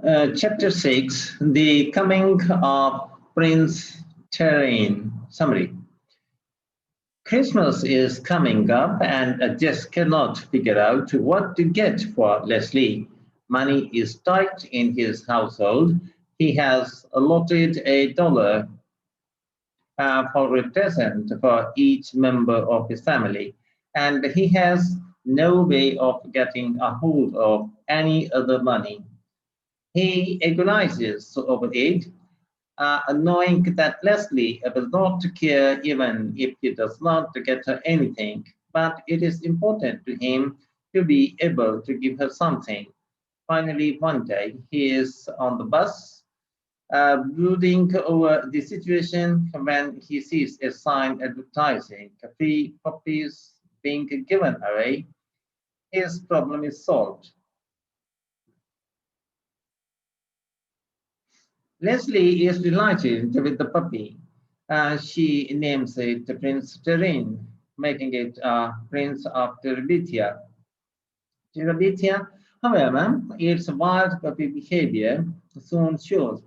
Chapter 6, The Coming of Prince Terrain. Summary. Christmas is coming up, and Jess cannot figure out what to get for Leslie. Money is tight in his household. He has allotted $1 for a present for each member of his family, and he has no way of getting a hold of any other money. He agonizes over it, knowing that Leslie will not care even if he does not get her anything, but it is important to him to be able to give her something. Finally, one day, he is on the bus, brooding over the situation when he sees a sign advertising free puppies being given away. His problem is solved. Leslie is delighted with the puppy. She names it Prince Terrain, making it Prince of Terabithia. Terabithia, however, its wild puppy behavior soon shows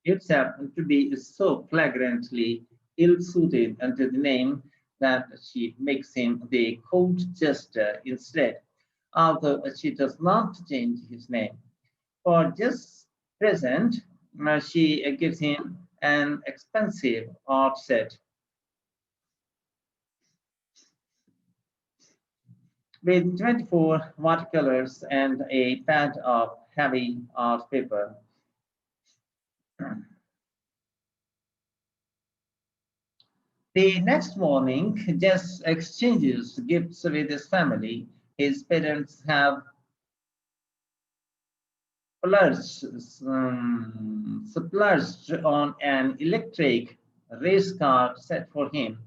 itself to be so flagrantly ill-suited unto the name that she makes him the court jester instead, although she does not change his name. For just present, she gives him an expensive art set with 24 watercolors and a pad of heavy art paper. The next morning, Jess exchanges gifts with his family. His parents have splurged, splurged on an electric race car set for him,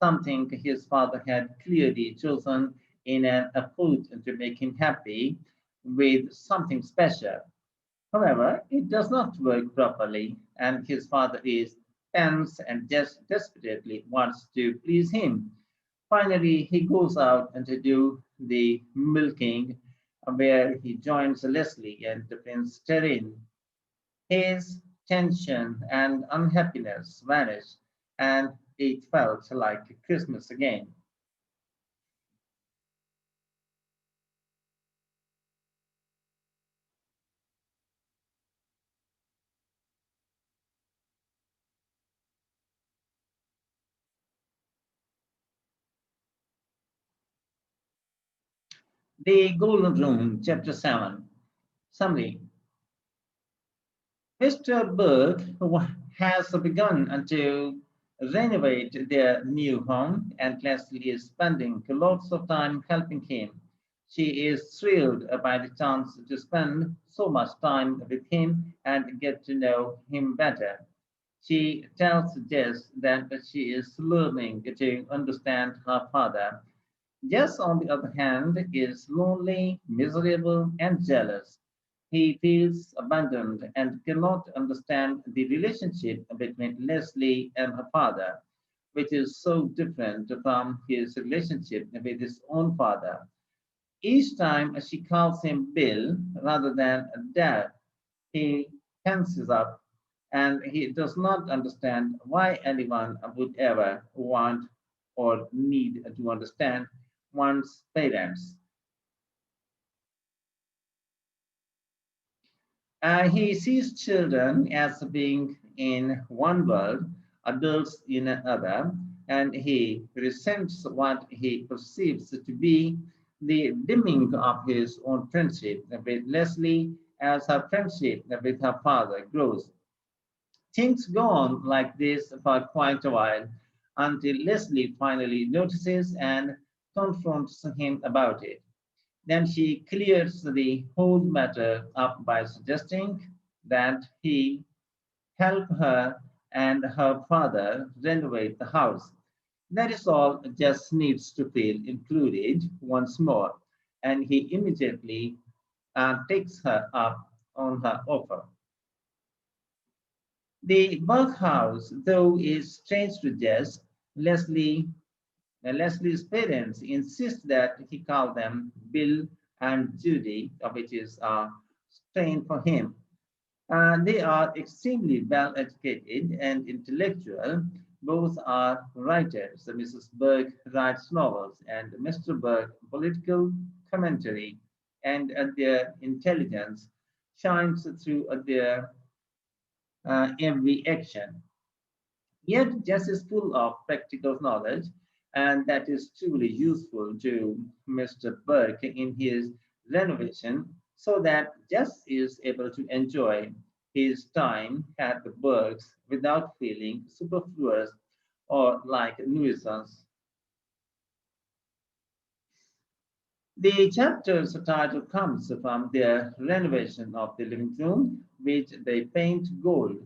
something his father had clearly chosen in an effort to make him happy with something special. However, it does not work properly, and his father is tense and just desperately wants to please him. Finally, he goes out and to do the milking, where he joins Leslie and Prince Terrain. His tension and unhappiness vanished, and it felt like Christmas again. The Golden Room, Chapter 7. Summary. Mr. Berg has begun to renovate their new home, and Leslie is spending lots of time helping him. She is thrilled by the chance to spend so much time with him and get to know him better. She tells Jess that she is learning to understand her father. Jess, on the other hand, is lonely, miserable, and jealous. He feels abandoned and cannot understand the relationship between Leslie and her father, which is so different from his relationship with his own father. Each time she calls him Bill rather than Dad, he tenses up and he does not understand why anyone would ever want or need to understand one's parents. He sees children as being in one world, adults in another, and he resents what he perceives to be the dimming of his own friendship with Leslie as her friendship with her father grows. Things go on like this for quite a while until Leslie finally notices and confronts him about it. Then she clears the whole matter up by suggesting that he help her and her father renovate the house. That is all, just needs to feel included once more, and he immediately takes her up on her offer. The workhouse, though, is strange to Jess. Leslie, Leslie's parents insist that he call them Bill and Judy, which is strange for him. They are extremely well educated and intellectual. Both are writers. Mrs. Burke writes novels, and Mr. Burke political commentary, and their intelligence shines through their every action. Yet, Jess is full of practical knowledge, and that is truly useful to Mr. Burke in his renovation, so that Jess is able to enjoy his time at the Burks without feeling superfluous or like a nuisance. The chapter's title comes from their renovation of the living room, which they paint gold.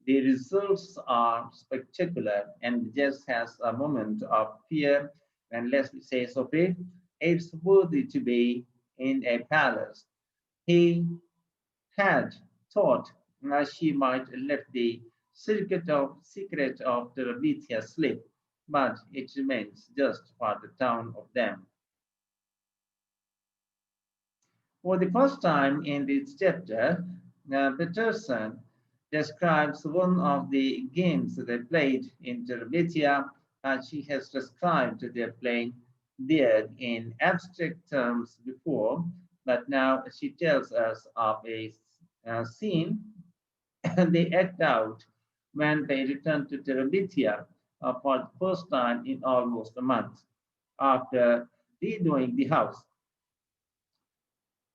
The results are spectacular, and Jess has a moment of fear when Leslie says of it, it's worthy to be in a palace. He had thought she might let the secret of Terabithia slip, but it remains just for the town of them. For the first time in this chapter, Peterson describes one of the games they played in Terabithia, and she has described their playing there in abstract terms before, but now she tells us of a scene they act out when they return to Terabithia for the first time in almost a month after redoing the house.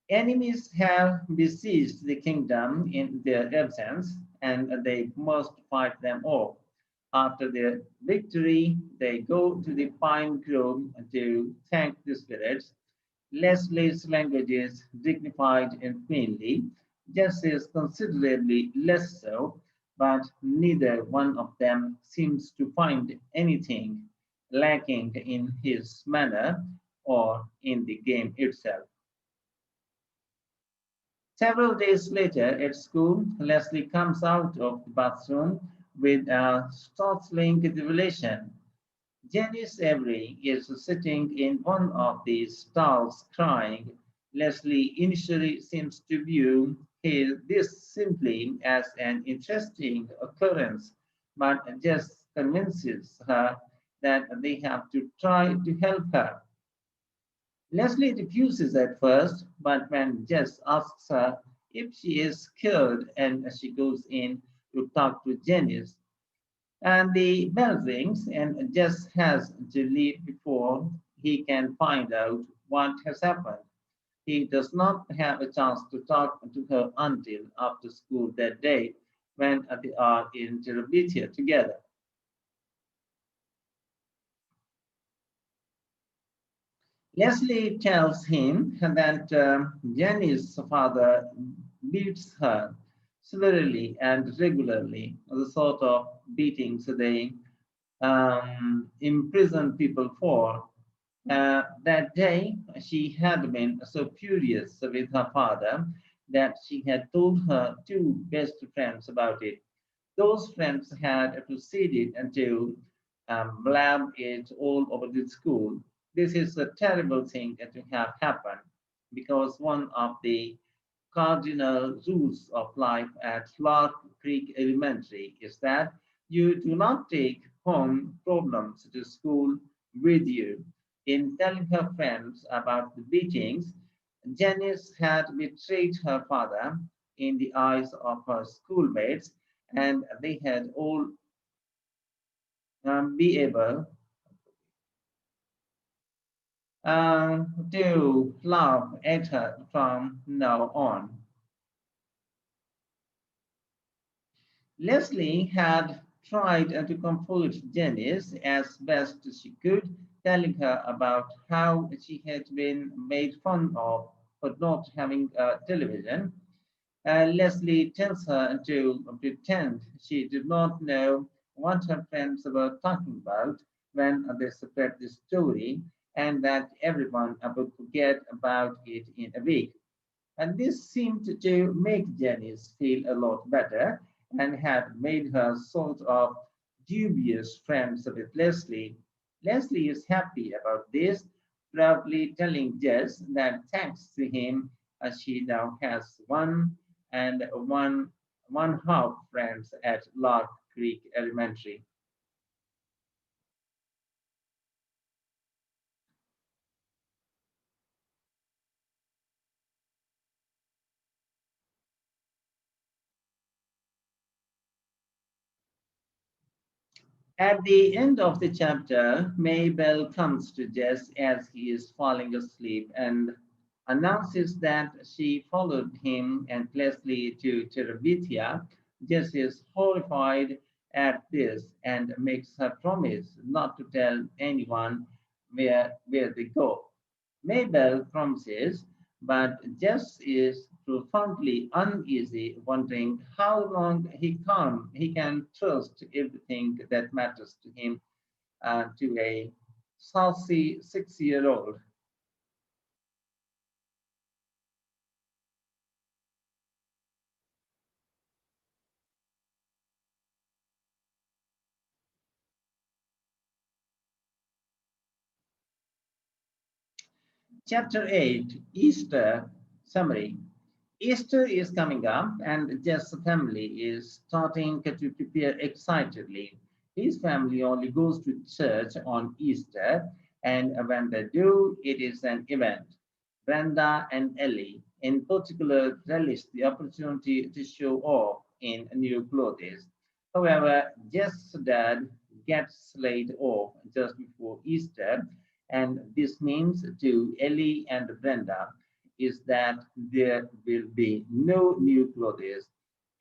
Enemies have besieged the kingdom in their absence, and they must fight them off. After their victory, they go to the pine grove to thank the spirits. Leslie's language is dignified and queenly, just as considerably less so, but neither one of them seems to find anything lacking in his manner or in the game itself. Several days later at school, Leslie comes out of the bathroom with a startling revelation. Janice Avery is sitting in one of these stalls crying. Leslie initially seems to view this simply as an interesting occurrence, but just convinces her that they have to try to help her. Leslie refuses at first, but when Jess asks her if she is scared and she goes in to talk to Janice, and the bell rings and Jess has to leave before he can find out what has happened. He does not have a chance to talk to her until after school that day when they are in Terabithia together. Leslie tells him that Jenny's father beats her severely and regularly, the sort of beatings they imprison people for. That day, she had been so furious with her father that she had told her two best friends about it. Those friends had proceeded to blab it all over the school. This is a terrible thing to have happened because one of the cardinal rules of life at Clark Creek Elementary is that you do not take home problems to school with you. In telling her friends about the beatings, Janice had betrayed her father in the eyes of her schoolmates, and they had all be able to laugh at her from now on. Leslie had tried to comfort Janice as best she could, telling her about how she had been made fun of for not having a television. Leslie tells her to pretend she did not know what her friends were talking about when they spread the story, and that everyone would forget about it in a week. And this seemed to make Janice feel a lot better and had made her sort of dubious friends with Leslie. Leslie is happy about this, proudly telling Jess that thanks to him, she now has one and one one-half friends at Lark Creek Elementary. At the end of the chapter, Mabel comes to Jess as he is falling asleep and announces that she followed him and Leslie to Terabithia. Jess is horrified at this and makes her promise not to tell anyone where they go. Mabel promises, but Jess is profoundly uneasy, wondering how long he can trust everything that matters to him to a saucy 6-year-old. Chapter 8, Easter Summary. Easter is coming up, and Jess' family is starting to prepare excitedly. His family only goes to church on Easter, and when they do, it is an event. Brenda and Ellie, in particular, relish the opportunity to show off in new clothes. However, Jess' dad gets laid off just before Easter, and this means to Ellie and Brenda is that there will be no new clothes.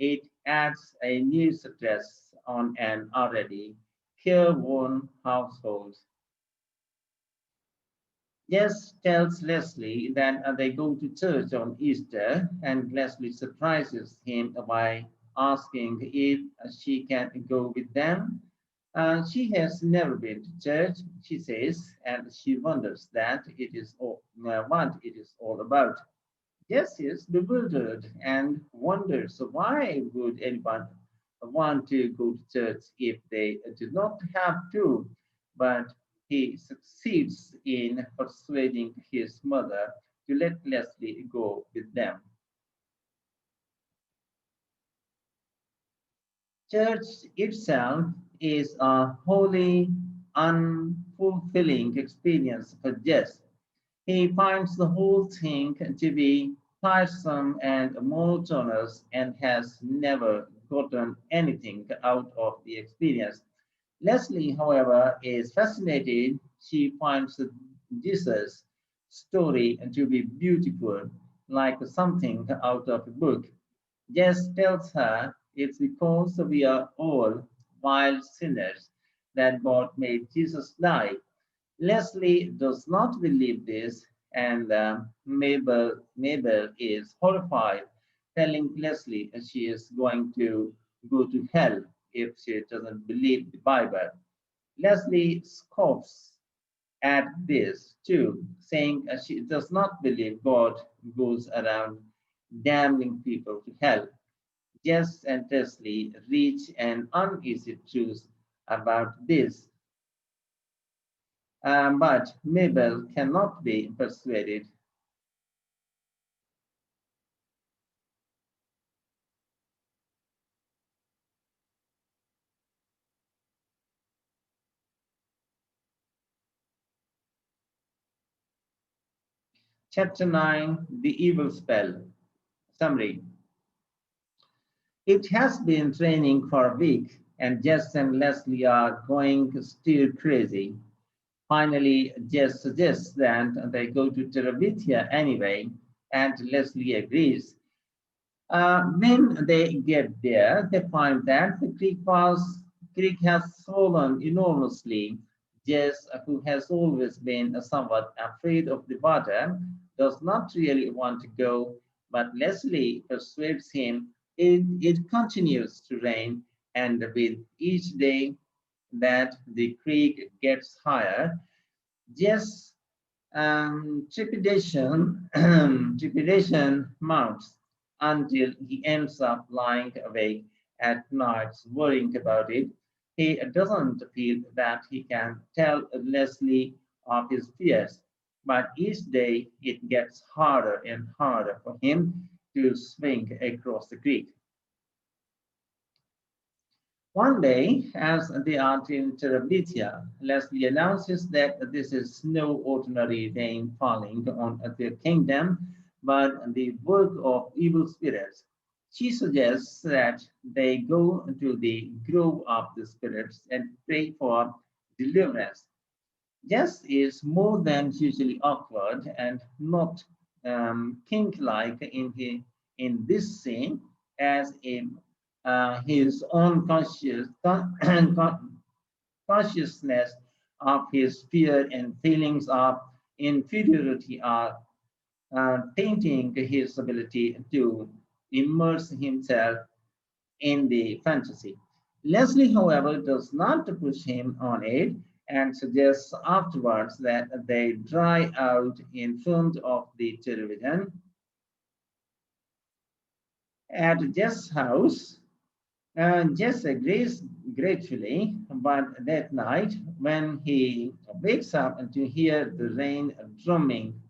It adds a new stress on an already careworn household. Jess tells Leslie that they go to church on Easter, and Leslie surprises him by asking if she can go with them. She has never been to church, she says, and she wonders what it is all about. Jess is bewildered and wonders why would anyone want to go to church if they do not have to. But he succeeds in persuading his mother to let Leslie go with them. Church itself is a wholly unfulfilling experience for Jess. He finds the whole thing to be tiresome and monotonous and has never gotten anything out of the experience. Leslie, however, is fascinated. She finds Jesus' story to be beautiful, like something out of a book. Jess tells her it's because we are all wild sinners that God made Jesus die. Leslie does not believe this, and Mabel is horrified, telling Leslie she is going to go to hell if she doesn't believe the Bible. Leslie scoffs at this too, saying she does not believe God goes around damning people to hell. Jess and Leslie reach an uneasy truce about this, but Mabel cannot be persuaded. Chapter 9, The Evil Spell. Summary. It has been training for a week, and Jess and Leslie are going stir crazy. Finally, Jess suggests that they go to Terabithia anyway, and Leslie agrees. When they get there, they find that the creek has swollen enormously. Jess, who has always been somewhat afraid of the water, does not really want to go, but Leslie persuades him. It continues to rain, and with each day that the creek gets higher, Jess trepidation mounts until he ends up lying awake at nights worrying about it. He doesn't feel that he can tell Leslie of his fears, but each day it gets harder and harder for him to swing across the creek. One day, as they are in Terabithia, Leslie announces that this is no ordinary rain falling on their kingdom, but the work of evil spirits. She suggests that they go to the grove of the spirits and pray for deliverance. Jess is more than usually awkward and not king-like in this scene, as if his own consciousness of his fear and feelings of inferiority are tainting his ability to immerse himself in the fantasy. Leslie, however, does not push him on it and suggests afterwards that they dry out in front of the television at Jess' house. Jess agrees gratefully, but that night, when he wakes up to hear the rain drumming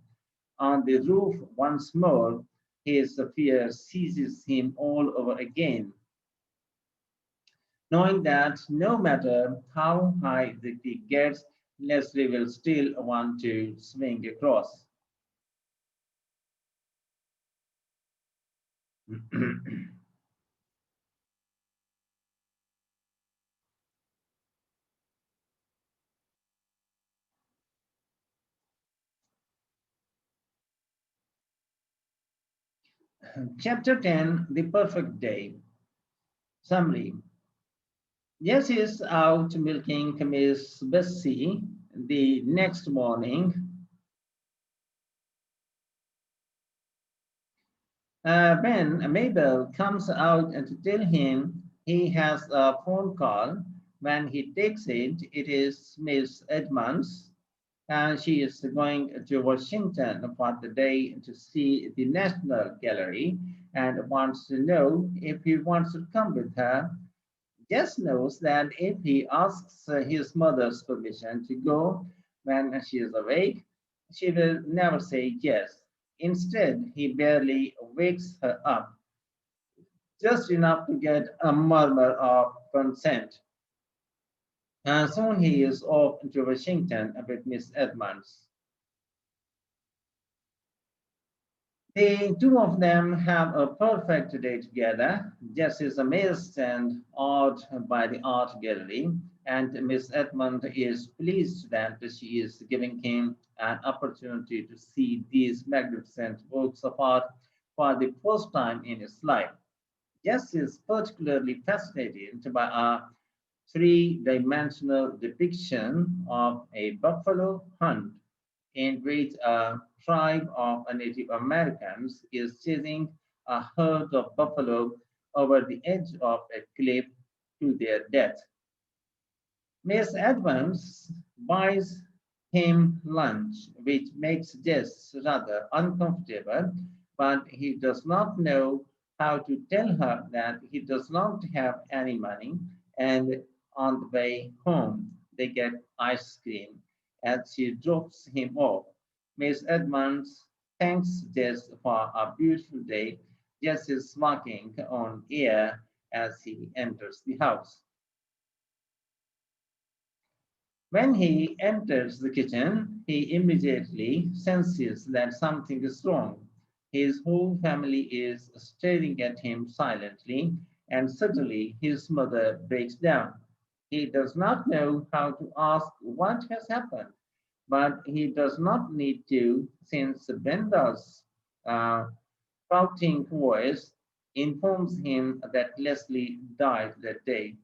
on the roof once more, his fear seizes him all over again, knowing that no matter how high the peak gets, Leslie will still want to swing across. Chapter 10, The Perfect Day. Summary. Jess is out milking Miss Bessie the next morning when Mabel comes out and to tell him he has a phone call. When he takes it, it is Miss Edmonds, and she is going to Washington for the day to see the National Gallery and wants to know if he wants to come with her. Jess knows that if he asks his mother's permission to go when she is awake, she will never say yes. Instead, he barely wakes her up, just enough to get a murmur of consent. And soon he is off to Washington with Miss Edmonds. The two of them have a perfect day together. Jess is amazed and awed by the art gallery, and Miss Edmund is pleased that she is giving him an opportunity to see these magnificent works of art for the first time in his life. Jess is particularly fascinated by a three-dimensional depiction of a buffalo hunt in which a tribe of Native Americans is chasing a herd of buffalo over the edge of a cliff to their death. Miss Adams buys him lunch, which makes Jess rather uncomfortable, but he does not know how to tell her that he does not have any money, and on the way home, they get ice cream as she drops him off. Miss Edmonds thanks Jess for a beautiful day. Jess is smoking on air as he enters the house. When he enters the kitchen, he immediately senses that something is wrong. His whole family is staring at him silently, and suddenly his mother breaks down. He does not know how to ask what has happened, but he does not need to, since Brenda's uh, pouting voice informs him that Leslie died that day.